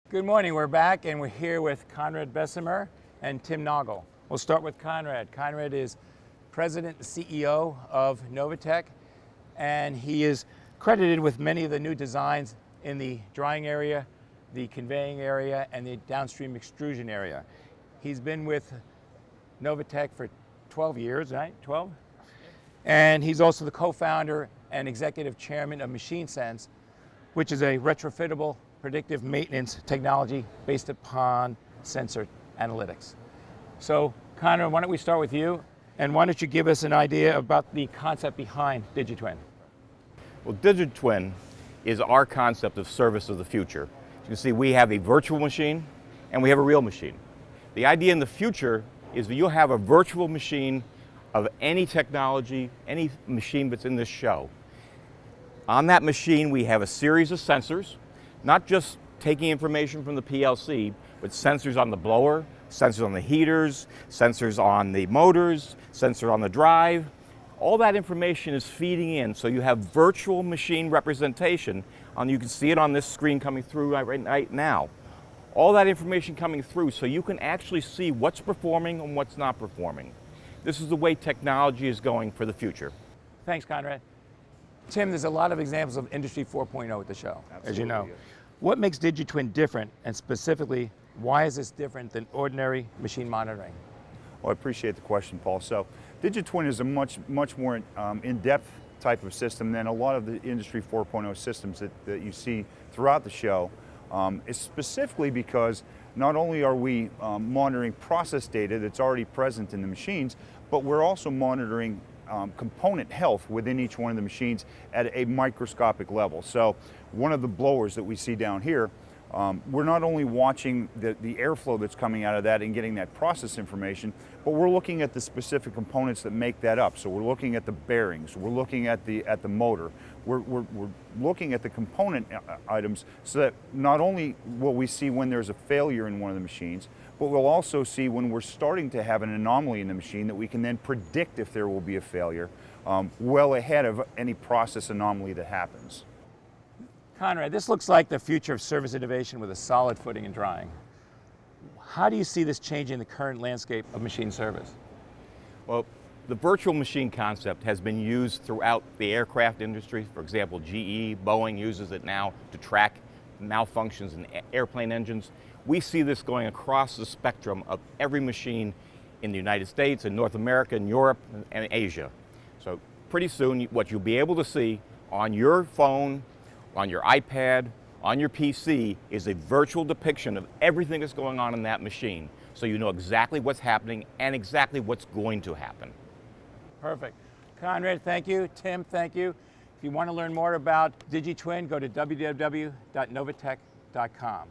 Good morning, we're back and we're here with Conrad Bessemer and Tim Noggle. We'll start with Conrad. Conrad is President and CEO of Novatech, and he is credited with many of the new designs in the drying area, the conveying area, and the downstream extrusion area. He's been with Novatech for 12 years, right? 12? And he's also the co-founder and executive chairman of MachineSense, which is a retrofittable predictive maintenance technology based upon sensor analytics. So, Conrad, why don't we start with you, and why don't you give us an idea about the concept behind DigiTwin? Well, DigiTwin is our concept of service of the future. As you can see, we have a virtual machine and we have a real machine. The idea in the future is that you'll have a virtual machine of any technology, any machine that's in this show. On that machine, we have a series of sensors, not just taking information from the PLC, but sensors on the blower, sensors on the heaters, sensors on the motors, sensors on the drive. All that information is feeding in, so you have virtual machine representation. You can see it on this screen coming through right now. All that information coming through, so you can actually see what's performing and what's not performing. This is the way technology is going for the future. Thanks, Conrad. Tim, there's a lot of examples of Industry 4.0 at the show, as you know. Yes. What makes DigiTwin different, and specifically, why is this different than ordinary machine monitoring? Well, I appreciate the question, Paul. So, DigiTwin is a much more in-depth type of system than a lot of the Industry 4.0 systems that you see throughout the show. It's specifically because not only are we monitoring process data that's already present in the machines, but we're also monitoring component health within each one of the machines at a microscopic level. So one of the blowers that we see down here, we're not only watching the airflow that's coming out of that and getting that process information, but we're looking at the specific components that make that up. So we're looking at the bearings, we're looking at the motor, we're looking at the component items, so that not only will we see when there's a failure in one of the machines, but we'll also see when we're starting to have an anomaly in the machine that we can then predict if there will be a failure well ahead of any process anomaly that happens. Conrad, this looks like the future of service innovation with a solid footing in drying. How do you see this changing the current landscape of machine service? Well, the virtual machine concept has been used throughout the aircraft industry. For example, GE, Boeing uses it now to track malfunctions in airplane engines. We see this going across the spectrum of every machine in the United States, in North America, in Europe, and Asia. So pretty soon, what you'll be able to see on your phone, on your iPad, on your PC, is a virtual depiction of everything that's going on in that machine. So you know exactly what's happening and exactly what's going to happen. Perfect. Conrad, thank you. Tim, thank you. If you want to learn more about DigiTwin, go to www.novatech.com.